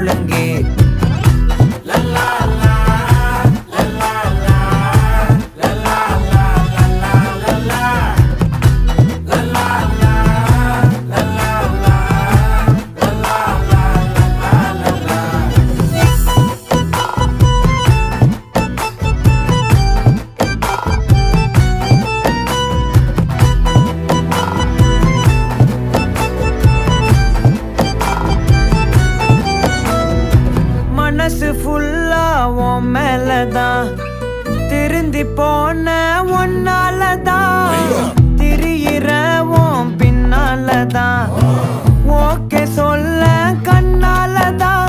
ஒழுங்கே மனசு ஃபுல்லா உன் மேலதான் திருந்தி போன ஒன்னாலதான் திரியிற உன் பின்னாலதான் ஓகே சொல்ல கண்ணாலதான்